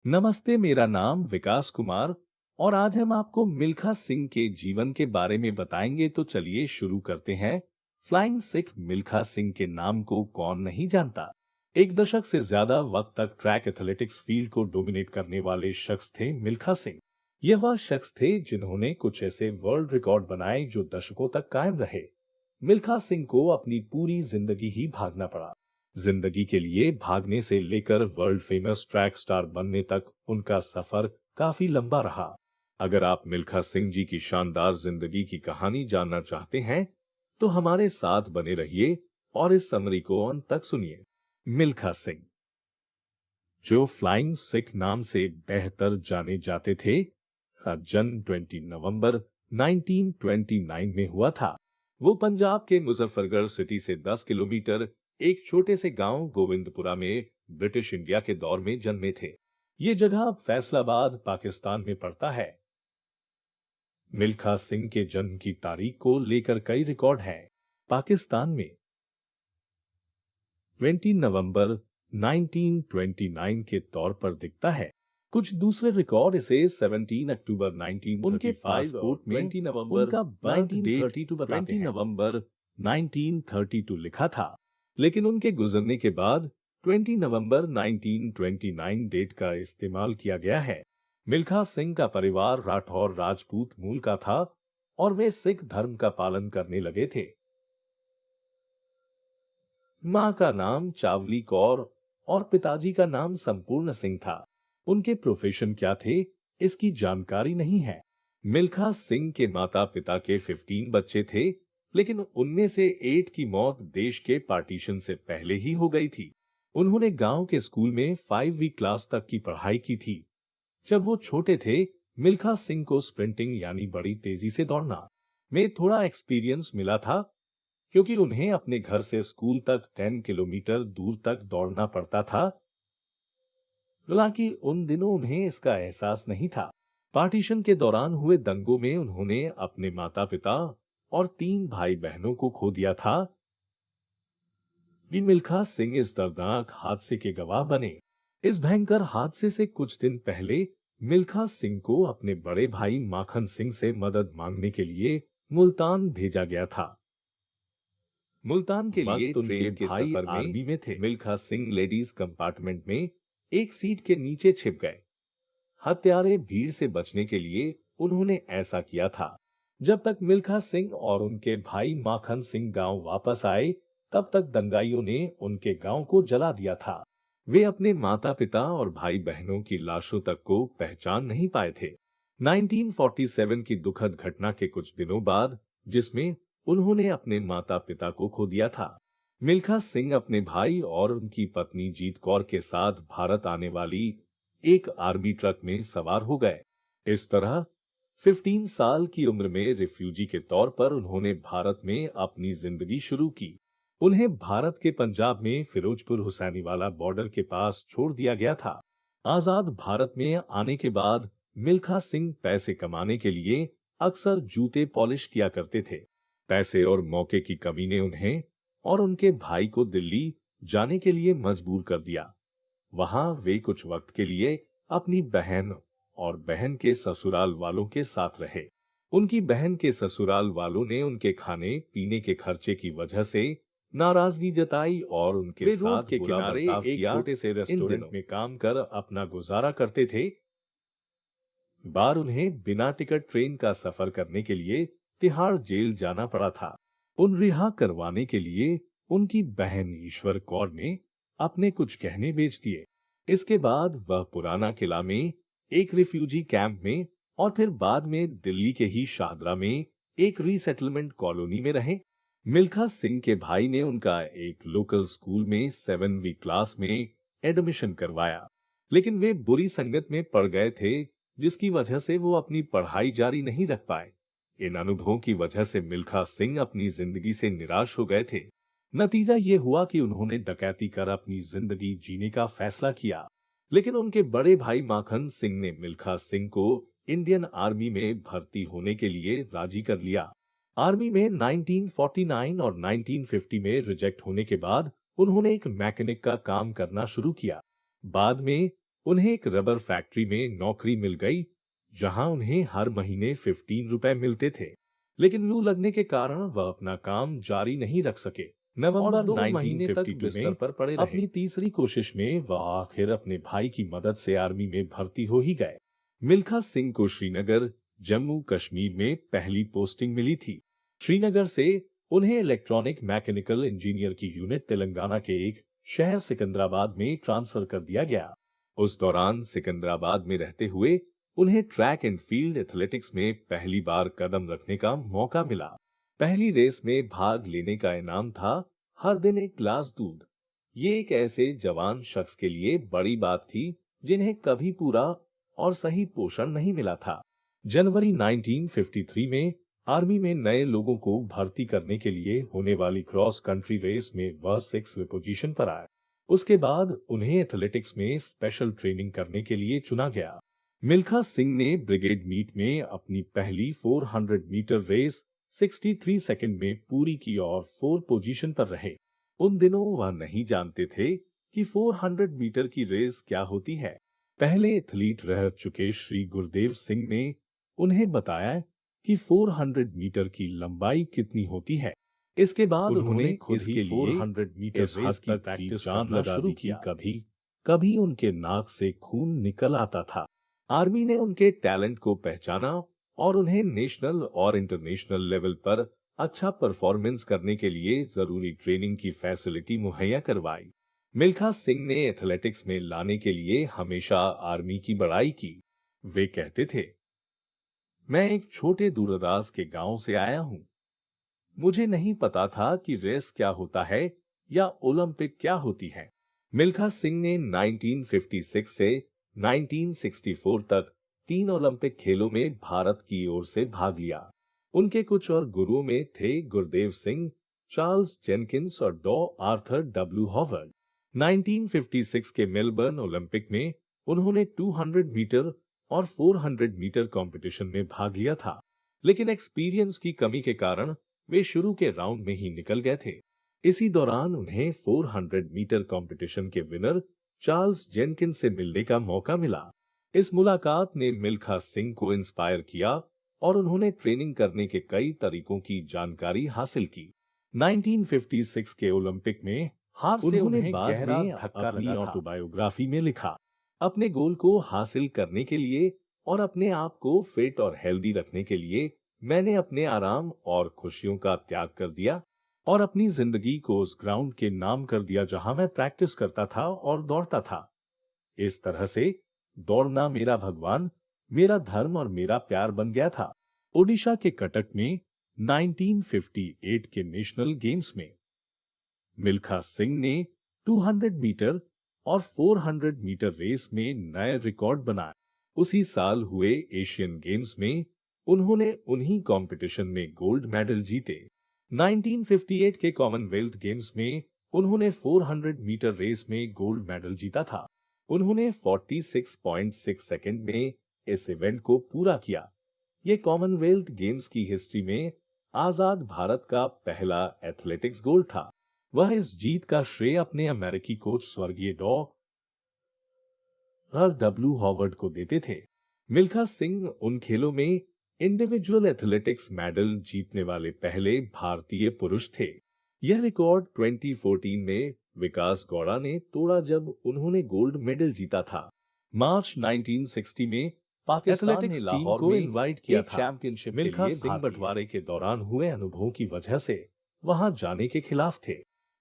नमस्ते, मेरा नाम विकास कुमार और आज हम आपको मिल्खा सिंह के जीवन के बारे में बताएंगे। तो चलिए शुरू करते हैं। फ्लाइंग सिख मिल्खा सिंह के नाम को कौन नहीं जानता। एक दशक से ज्यादा वक्त तक ट्रैक एथलेटिक्स फील्ड को डोमिनेट करने वाले शख्स थे मिल्खा सिंह। यह वह शख्स थे जिन्होंने कुछ ऐसे वर्ल्ड रिकॉर्ड बनाए जो दशकों तक कायम रहे। मिल्खा सिंह को अपनी पूरी जिंदगी ही भागना पड़ा। जिंदगी के लिए भागने से लेकर वर्ल्ड फेमस ट्रैक स्टार बनने तक उनका सफर काफी लंबा रहा। अगर आप मिल्खा सिंह जी की शानदार जिंदगी की कहानी जानना चाहते हैं, तो हमारे साथ बने रहिए और इस समरी को अंत तक सुनिए। मिल्खा सिंह, जो फ्लाइंग सिख नाम से बेहतर जाने जाते थे, का जन्म 20 नवंबर 1929 में हुआ था। वो पंजाब के मुजफ्फरगढ़ सिटी से 10 किलोमीटर एक छोटे से गांव गोविंदपुरा में ब्रिटिश इंडिया के दौर में जन्मे थे। ये जगह अब फैसलाबाद पाकिस्तान में पड़ता है। मिल्खा सिंह के जन्म की तारीख को लेकर कई रिकॉर्ड हैं। पाकिस्तान में 20 नवंबर 1929 के तौर पर दिखता है। कुछ दूसरे रिकॉर्ड इसे 17 अक्टूबर 1935 उनके पासपोर्ट में 20 नवंबर उनका बर्थ डेट 20 नवंबर 1932 लिखा था, लेकिन उनके गुजरने के बाद 20 नवंबर 1929 डेट का इस्तेमाल किया गया है। मिल्खा सिंह का परिवार राठौर राजपूत मूल का था और वे सिख धर्म का पालन करने लगे थे। मां का नाम चावली कौर और पिताजी का नाम संपूर्ण सिंह था। उनके प्रोफेशन क्या थे, इसकी जानकारी नहीं है। मिल्खा सिंह के माता पिता के 15 बच्चे थे, लेकिन उनमें से 8 की मौत देश के पार्टीशन से पहले ही हो गई थी। उन्होंने गांव के स्कूल में 5वीं क्लास तक की पढ़ाई की थी। जब वो छोटे थे, मिल्खा सिंह को स्प्रिंटिंग यानी बड़ी तेजी से दौड़ना में थोड़ा एक्सपीरियंस मिला था, क्योंकि उन्हें अपने घर से स्कूल तक 10 किलोमीटर दूर तक दौड़ना पड़ता था। हालांकि उन दिनों उन्हें इसका एहसास नहीं था। पार्टीशन के दौरान हुए दंगों में उन्होंने अपने माता पिता और 3 भाई बहनों को खो दिया था। मिल्खा सिंह इस दर्दनाक हादसे के गवाह बने। इस भयंकर हादसे से कुछ दिन पहले मिल्खा सिंह को अपने बड़े भाई माखन सिंह से मदद मांगने के लिए मुल्तान भेजा गया था। मुल्तान के लिए ट्रेन के सफर में आर्मी में थे। मिल्खा सिंह लेडीज कंपार्टमेंट में एक सीट के नीचे छिप गए। हत्यारे भीड़ से बचने के लिए उन्होंने ऐसा किया था। जब तक मिल्खा सिंह और उनके भाई माखन सिंह गांव वापस आए, तब तक दंगाइयों ने उनके गांव को जला दिया था। वे अपने माता पिता और भाई बहनों की लाशों तक को पहचान नहीं पाए थे। 1947 की दुखद घटना के कुछ दिनों बाद, जिसमें उन्होंने अपने माता पिता को खो दिया था, मिल्खा सिंह अपने भाई और उनकी पत्नी जीत कौर के साथ भारत आने वाली एक आर्मी ट्रक में सवार हो गए। इस तरह 15 साल की उम्र में रिफ्यूजी के तौर पर उन्होंने भारत में अपनी जिंदगी शुरू की। उन्हें भारत के पंजाब में फिरोजपुर हुसैनीवाला बॉर्डर के पास छोड़ दिया गया था। आजाद भारत में आने के बाद मिल्खा सिंह पैसे कमाने के लिए अक्सर जूते पॉलिश किया करते थे। पैसे और मौके की कमी ने उन्हें और उनके भाई को दिल्ली जाने के लिए मजबूर कर दिया। वहां वे कुछ वक्त के लिए अपनी बहन और बहन के ससुराल वालों के साथ रहे। उनकी बहन के ससुराल वालों ने उनके खाने पीने के खर्चे की वजह से नाराजगी जताई और उनके साथ के किनारे एक छोटे से रेस्टोरेंट में काम कर अपना गुजारा करते थे। बार उन्हें बिना टिकट ट्रेन का सफर करने के लिए तिहाड़ जेल जाना पड़ा था। उन रिहा करवाने के लिए उनकी बहन ईश्वर कौर ने अपने कुछ गहने बेच दिए। इसके बाद वह पुराना किला में एक रिफ्यूजी कैंप में और फिर बाद में दिल्ली के ही शाहदरा में एक रीसेटलमेंट कॉलोनी में रहे। मिल्खा सिंह के भाई ने उनका एक लोकल स्कूल में 7वीं क्लास में एडमिशन करवाया, लेकिन वे बुरी संगत में पड़ गए थे, जिसकी वजह से वो अपनी पढ़ाई जारी नहीं रख पाए। इन अनुभवों की वजह से मिल्खा सिंह अपनी जिंदगी से निराश हो गए थे। नतीजा ये हुआ कि उन्होंने डकैती कर अपनी जिंदगी जीने का फैसला किया, लेकिन उनके बड़े भाई माखन सिंह ने मिल्खा सिंह को इंडियन आर्मी में भर्ती होने के लिए राजी कर लिया। आर्मी में 1949 और 1950 में रिजेक्ट होने के बाद उन्होंने एक मैकेनिक का काम करना शुरू किया। बाद में उन्हें एक रबर फैक्ट्री में नौकरी मिल गई, जहां उन्हें हर महीने 15 रुपए मिलते थे। लेकिन लू लगने के कारण वह अपना काम जारी नहीं रख सके। नवंबर 1952 में पर पड़े रहे। अपनी तीसरी कोशिश में वह आखिर अपने भाई की मदद से आर्मी में भर्ती हो ही गए। मिल्खा सिंह को श्रीनगर, जम्मू कश्मीर में पहली पोस्टिंग मिली थी। श्रीनगर से उन्हें इलेक्ट्रॉनिक मैकेनिकल इंजीनियर की यूनिट तेलंगाना के एक शहर सिकंदराबाद में ट्रांसफर कर दिया गया। उस दौरान सिकंदराबाद में रहते हुए उन्हें ट्रैक एंड फील्ड एथलेटिक्स में पहली बार कदम रखने का मौका मिला। पहली रेस में भाग लेने का इनाम था हर दिन एक गिलास दूध। ये एक ऐसे जवान शख्स के लिए बड़ी बात थी जिन्हें कभी पूरा और सही पोषण नहीं मिला था। जनवरी 1953 में आर्मी में नए लोगों को भर्ती करने के लिए होने वाली क्रॉस कंट्री रेस में वह 6वीं पोजीशन पर आए। उसके बाद उन्हें एथलेटिक्स में स्पेशल ट्रेनिंग करने के लिए चुना गया। मिल्खा सिंह ने ब्रिगेड मीट में अपनी पहली 400 मीटर रेस 63 सेकंड में पूरी की और 4 पोजीशन पर रहे। उन दिनों वह नहीं जानते थे कि 400 मीटर की रेस क्या होती है। पहले एथलीट रह चुके श्री गुरदेव सिंह ने उन्हें बताया कि 400 मीटर की लंबाई कितनी होती है। इसके बाद उन्होंने खुद इसके लिए 400 मीटर रेस की प्रैक्टिस जान लगा दी कि कभी कभी उनके नाक से खून निकल आता था। आर्मी ने उनके टैलेंट को पहचाना और उन्हें नेशनल और इंटरनेशनल लेवल पर अच्छा परफॉर्मेंस करने के लिए जरूरी ट्रेनिंग की फैसिलिटी मुहैया करवाई। मिल्खा सिंह ने एथलेटिक्स में लाने के लिए हमेशा आर्मी की बड़ाई की। वे कहते थे, मैं एक छोटे दूरदराज के गांव से आया हूं। मुझे नहीं पता था कि रेस क्या होता है या ओलंपिक क्या होती है। मिल्खा सिंह ने 1956 से 1964 तक 3 ओलंपिक खेलों में भारत की ओर से भाग लिया। उनके कुछ और गुरुओं में थे गुरदेव सिंह, चार्ल्स जेनकिंस और डॉ आर्थर डब्ल्यू हॉवर्ड। 1956 के मेलबर्न ओलंपिक में उन्होंने 200 मीटर और 400 मीटर कंपटीशन में भाग लिया था, लेकिन एक्सपीरियंस की कमी के कारण वे शुरू के राउंड में ही निकल गए थे। इसी दौरान उन्हें 400 मीटर कंपटीशन के विनर चार्ल्स जेनकिंस से मिलने का मौका मिला। इस मुलाकात ने मिल्खा सिंह को इंस्पायर किया और उन्होंने ट्रेनिंग करने के कई तरीकों की जानकारी हासिल की। 1956 के ओलंपिक में हार से उन्हें गहरा धक्का लगा था। ऑटोबायोग्राफी में लिखा, अपने गोल को हासिल करने के लिए और अपने आप को फिट और हेल्दी रखने के लिए मैंने अपने आराम और खुशियों का त्याग कर दिया और अपनी जिंदगी को उस ग्राउंड के नाम कर दिया जहां मैं प्रैक्टिस करता था और दौड़ता था। इस तरह से दौड़ना मेरा भगवान, मेरा धर्म और मेरा प्यार बन गया था। ओडिशा के कटक में 1958 के नेशनल गेम्स में मिल्खा सिंह ने 200 मीटर और 400 मीटर रेस में नए रिकॉर्ड बनाए। उसी साल हुए एशियन गेम्स में उन्होंने उन्हीं कंपटीशन में गोल्ड मेडल जीते। 1958 के कॉमनवेल्थ गेम्स में उन्होंने 400 मीटर रेस में गोल्ड मेडल जीता था। उन्होंने 46.6 सेकंड में इस इवेंट को पूरा किया। ये कॉमनवेल्थ गेम्स की हिस्ट्री में आजाद भारत का पहला एथलेटिक्स गोल्ड था। वह इस जीत का श्रेय अपने अमेरिकी कोच स्वर्गीय डॉ डब्ल्यू हॉवर्ड को देते थे। मिल्खा सिंह उन खेलों में इंडिविजुअल एथलेटिक्स मेडल जीतने वाले पहले भारतीय पुरुष थे। यह रिकॉर्ड 2014 में विकास गौड़ा ने तोड़ा जब उन्होंने गोल्ड मेडल जीता था। मार्च 1960 में पाकिस्तान ने लाहौर को इनवाइट किया था चैंपियनशिप के लिए। मिल्खा सिंह बंटवारे के दौरान हुए अनुभवों की वजह से वहां जाने के खिलाफ थे।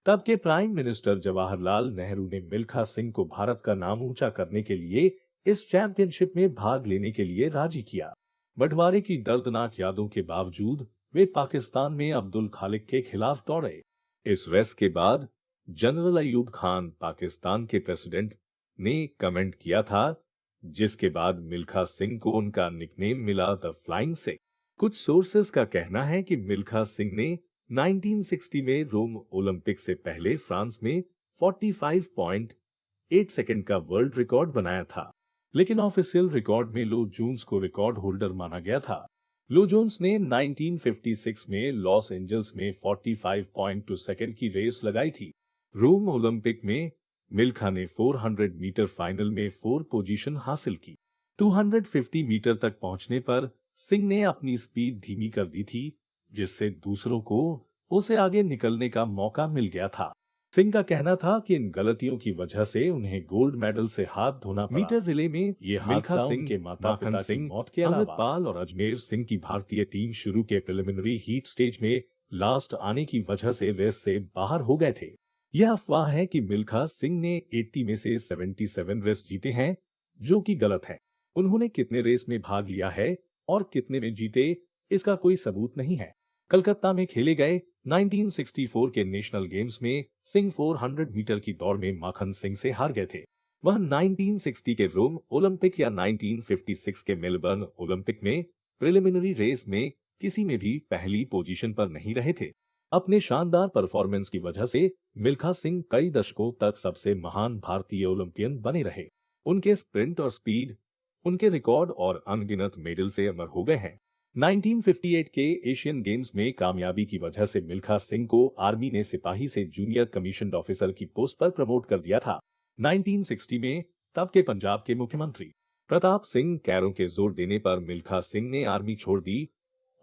तब के प्राइम मिनिस्टर जवाहरलाल नेहरू ने मिल्खा सिंह को भारत का नाम ऊंचा करने के लिए इस चैंपियनशिप में भाग लेने के लिए राजी किया। बंटवारे की दर्दनाक यादों के बावजूद वे पाकिस्तान में अब्दुल खालिक के खिलाफ दौड़े। इस रेस के बाद जनरल अयूब खान पाकिस्तान के प्रेसिडेंट ने कमेंट किया था, जिसके बाद मिल्खा सिंह को उनका निकनेम मिला द फ्लाइंग सिख। कुछ सोर्सेस का कहना है कि मिल्खा सिंह ने 1960 में रोम ओलंपिक से पहले फ्रांस में 45.8 सेकंड का वर्ल्ड रिकॉर्ड बनाया था, लेकिन ऑफिशियल रिकॉर्ड में लो जोन्स को रिकॉर्ड होल्डर माना गया था। लो जोन्स ने 1956 में लॉस एंजल्स में 45.2 सेकंड की रेस लगाई थी। रोम ओलंपिक में मिल्खा ने 400 मीटर फाइनल में 4 पोजीशन हासिल की। 250 मीटर तक पहुंचने पर सिंह ने अपनी स्पीड धीमी कर दी थी, जिससे दूसरों को उसे आगे निकलने का मौका मिल गया था। सिंह का कहना था कि इन गलतियों की वजह से उन्हें गोल्ड मेडल से हाथ धोना पड़ा। मीटर रिले में ये हादसा उनके माता-पिता की मौत के अलावा अमृतपाल और अजमेर सिंह की भारतीय टीम शुरू के प्रिलिमिनरी हीट स्टेज में लास्ट आने की वजह से रेस से बाहर हो गए थे। यह अफवाह है कि मिल्खा सिंह ने 80 में से 77 रेस जीते हैं, जो कि गलत है। उन्होंने कितने रेस में भाग लिया है और कितने में जीते, इसका कोई सबूत नहीं है। कलकत्ता में खेले गए 1964 के नेशनल गेम्स में सिंह 400 मीटर की दौड़ में माखन सिंह से हार गए थे। वह 1960 के रोम ओलंपिक या 1956 के मेलबर्न ओलंपिक में प्रिलिमिनरी रेस में किसी में भी पहली पोजीशन पर नहीं रहे थे। अपने शानदार परफॉर्मेंस की वजह से मिल्खा सिंह कई दशकों तक सबसे महान भारतीय ओलंपियन बने रहे। उनके स्प्रिंट और स्पीड उनके रिकॉर्ड और अनगिनत मेडल से अमर हो गए हैं। 1958 के एशियन गेम्स में कामयाबी की वजह से मिल्खा सिंह को आर्मी ने सिपाही से जूनियर कमीशन्ड ऑफिसर की पोस्ट पर प्रमोट कर दिया था। 1960 में तब के पंजाब के मुख्यमंत्री प्रताप सिंह कैरों के जोर देने पर मिल्खा सिंह ने आर्मी छोड़ दी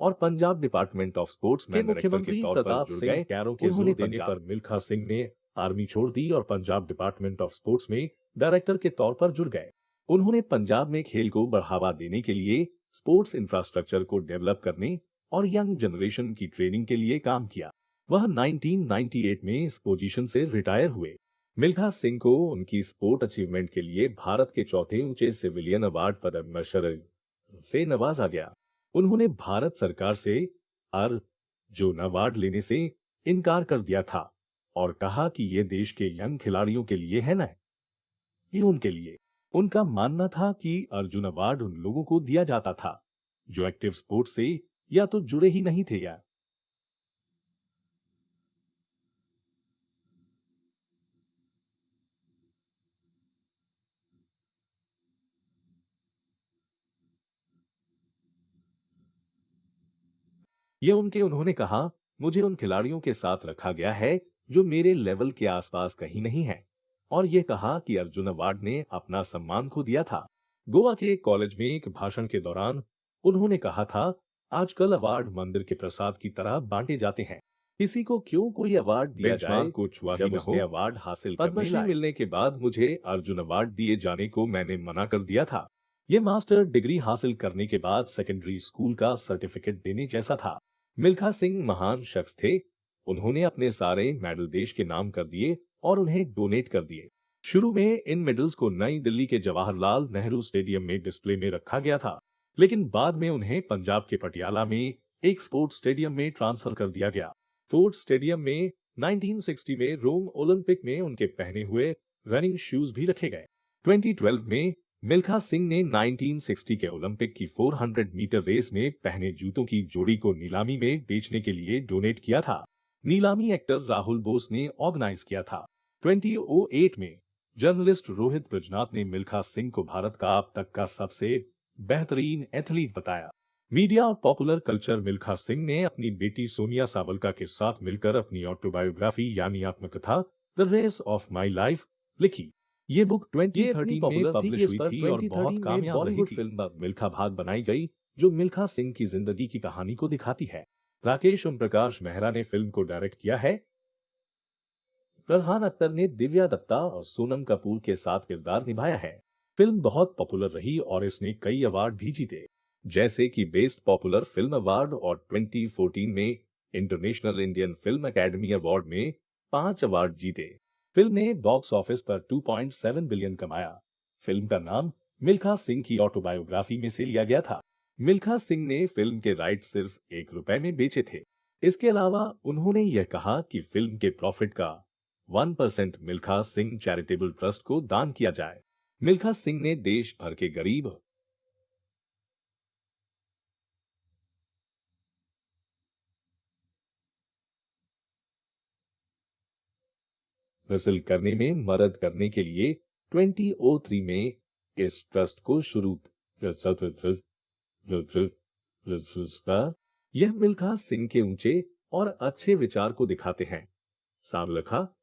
और पंजाब डिपार्टमेंट ऑफ स्पोर्ट्स में मुख्यमंत्री प्रताप सिंह कैरों के जोर देने पर मिल्खा सिंह ने आर्मी छोड़ दी और पंजाब डिपार्टमेंट ऑफ स्पोर्ट्स में डायरेक्टर के तौर पर जुड़ गए। उन्होंने पंजाब में खेल को बढ़ावा देने के लिए स्पोर्ट्स इंफ्रास्ट्रक्चर को डेवलप करने और यंग जनरेशन की ट्रेनिंग के लिए काम किया। वह 1998 में इस पोजीशन से रिटायर हुए। मिल्खा सिंह को उनकी स्पोर्ट अचीवमेंट के लिए भारत के चौथे ऊंचे सिविलियन अवार्ड पद्म भूषण से नवाजा गया। उन्होंने भारत सरकार से अर्जुन अवार्ड लेने से इनकार कर दिया था और कहा कि ये देश के यंग खिलाड़ियों के लिए है, न कि उनके लिए। उनका मानना था कि अर्जुन अवार्ड उन लोगों को दिया जाता था जो एक्टिव स्पोर्ट्स से या तो जुड़े ही नहीं थे या ये उन्होंने कहा, मुझे उन खिलाड़ियों के साथ रखा गया है जो मेरे लेवल के आसपास कहीं नहीं है। और ये कहा कि अर्जुन अवार्ड ने अपना सम्मान खो दिया था। गोवा के एक कॉलेज में एक भाषण के दौरान उन्होंने कहा था, आजकल अवार्ड मंदिर के प्रसाद की तरह बांटे जाते हैं। किसी को क्यों कोई अवार्ड दिया जाए कुछ जब उसने अवार्ड हासिल पद्मश्री मिलने के बाद मुझे अर्जुन अवार्ड दिए जाने को मैंने मना कर दिया था। ये मास्टर डिग्री हासिल करने के बाद सेकेंडरी स्कूल का सर्टिफिकेट देने जैसा था। मिल्खा सिंह महान शख्स थे। उन्होंने अपने सारे मेडल देश के नाम कर दिए और उन्हें डोनेट कर दिए। शुरू में इन मेडल्स को नई दिल्ली के जवाहरलाल नेहरू स्टेडियम में डिस्प्ले में रखा गया था, लेकिन बाद में उन्हें पंजाब के पटियाला में एक स्पोर्ट्स स्टेडियम में ट्रांसफर कर दिया गया। स्पोर्ट्स स्टेडियम में 1960 में रोम ओलंपिक में उनके पहने हुए रनिंग शूज भी रखे गए। 2012 में मिल्खा सिंह ने 1960 के ओलंपिक की 400 मीटर रेस में पहने जूतों की जोड़ी को नीलामी में बेचने के लिए डोनेट किया था। नीलामी एक्टर राहुल बोस ने ऑर्गेनाइज किया था। 2008 में जर्नलिस्ट रोहित ब्रजनाथ ने मिल्खा सिंह को भारत का अब तक का सबसे बेहतरीन एथलीट बताया। मीडिया और पॉपुलर कल्चर मिल्खा सिंह ने अपनी बेटी सोनिया सावलका के साथ मिलकर अपनी ऑटोबायोग्राफी यानी आत्मकथा the race of my life लिखी। ये बुक 2013 में पब्लिश हुई थी और बहुत कामयाब रही थी। फिल्म मिल्खा भाग बनाई गई जो मिल्खा सिंह की जिंदगी की कहानी को दिखाती है। राकेश ओम प्रकाश मेहरा ने फिल्म को डायरेक्ट किया है। फरहान अख्तर ने दिव्या दत्ता और सोनम कपूर के साथ किरदार निभाया है। फिल्म बहुत पॉपुलर रही और इसने कई अवार्ड भी जीते, जैसे कि बेस्ट पॉपुलर फिल्म अवार्ड और 2014 में international Indian film academy award में 5 अवार्ड जीते। फिल्म ने बॉक्स ऑफिस पर 2.7 बिलियन कमाया। फिल्म का नाम मिल्खा सिंह की ऑटोबायोग्राफी में से लिया गया था। मिल्खा सिंह ने फिल्म के राइट सिर्फ ₹1 में बेचे थे। इसके अलावा उन्होंने यह कहा कि फिल्म के प्रॉफिट का 1% मिल्खा सिंह चैरिटेबल ट्रस्ट को दान किया जाए। मिल्खा सिंह ने देश भर के गरीब हासिल करने में मदद करने के लिए 2003 में इस ट्रस्ट को शुरू यह मिल्खा सिंह के ऊंचे और अच्छे विचार को दिखाते हैं। सावलखा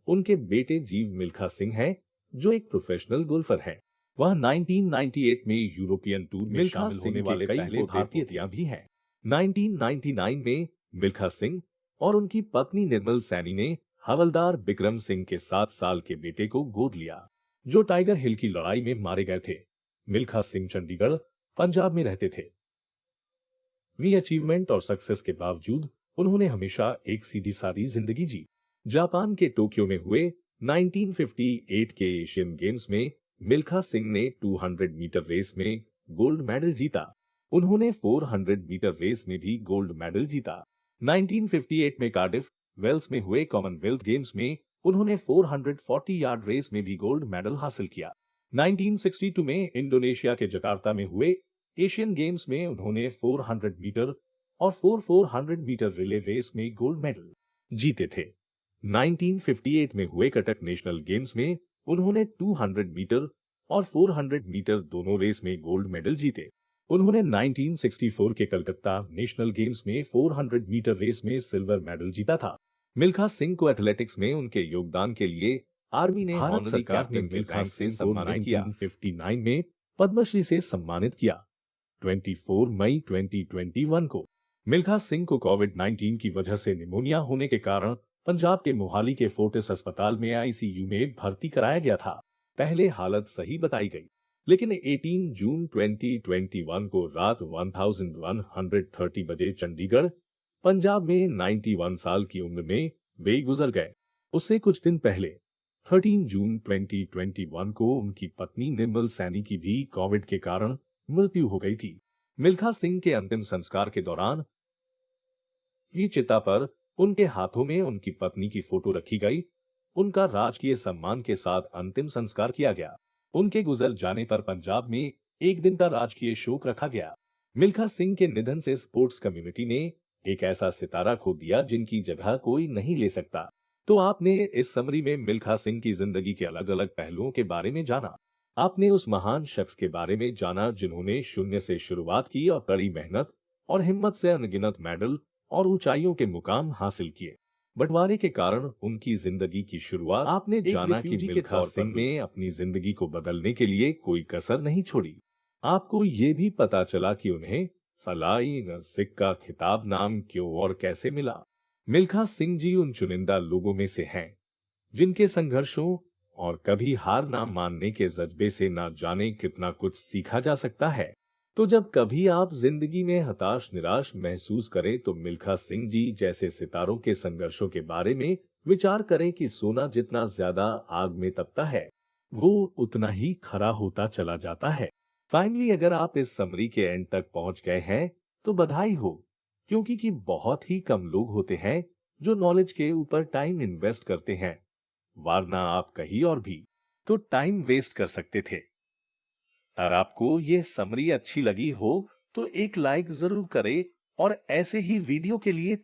उनके बेटे जीव मिल्खा सिंह हैं, जो एक प्रोफेशनल गोल्फर हैं। वह 1998 में यूरोपियन टूर में शामिल होने वाले पहले भारतीय भी हैं। 1999 में मिल्खा सिंह और उनकी पत्नी निर्मल सैनी ने हवलदार बिक्रम सिंह के 7 साल के बेटे को गोद लिया, जो टाइगर हिल की लड़ाई में मारे गए थे। मिल्खा सिंह चंडीगढ़, पंजाब में रहते थे। वी अचीवमेंट और सक्सेस के बावजूद उन्होंने हमेशा एक सीधी सादी जिंदगी जी। जापान के टोक्यो में हुए 1958 के एशियन गेम्स में मिल्खा सिंह ने 200 मीटर रेस में गोल्ड मेडल जीता। उन्होंने 400 मीटर रेस में भी गोल्ड मेडल जीता। 1958 में कार्डिफ, वेल्स में हुए कॉमनवेल्थ गेम्स में उन्होंने 440 यार्ड रेस में भी गोल्ड मेडल हासिल किया। 1962 में इंडोनेशिया के जकार्ता में हुए एशियन गेम्स में उन्होंने 400 मीटर और 400 मीटर रिले रेस में गोल्ड मेडल जीते थे। 1958 में हुए कटक नेशनल गेम्स में उन्होंने 200 मीटर और 400 मीटर दोनों रेस में गोल्ड मेडल जीते। उन्होंने 1964 के कलकत्ता नेशनल गेम्स में 400 मीटर रेस में सिल्वर मेडल जीता था। मिल्खा सिंह को एथलेटिक्स में उनके योगदान के लिए आर्मी ने भारत सरकार ने मिल्खा सिंह को 1959 में पद्मश्री से सम्मानित किया। 24 मई 2021 को मिल्खा सिंह को कोविड-19 की वजह से निमोनिया होने के कारण पंजाब के मोहाली के फोर्टिस अस्पताल में आईसीयू में भर्ती कराया गया था। पहले हालत सही बताई गई, लेकिन 18 जून 2021 को रात 1130 बजे चंडीगढ़, पंजाब में 91 साल की उम्र में वे गुजर गए। उससे कुछ दिन पहले 13 जून 2021 को उनकी पत्नी निर्मल सैनी की भी कोविड के कारण मृत्यु हो गई थी। मिल्खा सिंह के अंतिम संस्कार के दौरान ये चिता पर उनके हाथों में उनकी पत्नी की फोटो रखी गई। उनका राजकीय सम्मान के साथ अंतिम संस्कार किया गया। उनके गुजर जाने पर पंजाब में एक दिन का राजकीय शोक रखा गया। मिल्खा सिंह के निधन से स्पोर्ट्स कम्युनिटी ने एक ऐसा सितारा खो दिया जिनकी जगह कोई नहीं ले सकता। तो आपने इस समरी में मिल्खा सिंह की जिंदगी के अलग अलग पहलुओं के बारे में जाना। आपने उस महान शख्स के बारे में जाना जिन्होंने शून्य से शुरुआत की और कड़ी मेहनत और हिम्मत से अनगिनत मेडल और ऊंचाइयों के मुकाम हासिल किए। बंटवारे के कारण उनकी जिंदगी की शुरुआत आपने जाना कि मिल्खा सिंह ने अपनी जिंदगी को बदलने के लिए कोई कसर नहीं छोड़ी। आपको ये भी पता चला कि उन्हें फलाइन सिक्का खिताब नाम क्यों और कैसे मिला। मिल्खा सिंह जी उन चुनिंदा लोगों में से हैं जिनके संघर्षों और कभी हार ना मानने के जज्बे से ना जाने कितना कुछ सीखा जा सकता है। तो जब कभी आप जिंदगी में हताश निराश महसूस करें तो मिल्खा सिंह जी जैसे सितारों के संघर्षों के बारे में विचार करें कि सोना जितना ज्यादा आग में तपता है, वो उतना ही खरा होता चला जाता है। फाइनली अगर आप इस समरी के एंड तक पहुंच गए हैं तो बधाई हो, क्योंकि कि बहुत ही कम लोग होते हैं जो नॉलेज के ऊपर टाइम इन्वेस्ट करते हैं, वरना आप कहीं और भी तो टाइम वेस्ट कर सकते थे। अगर आपको ये समरी अच्छी लगी हो तो एक लाइक जरूर करें और ऐसे ही वीडियो के लिए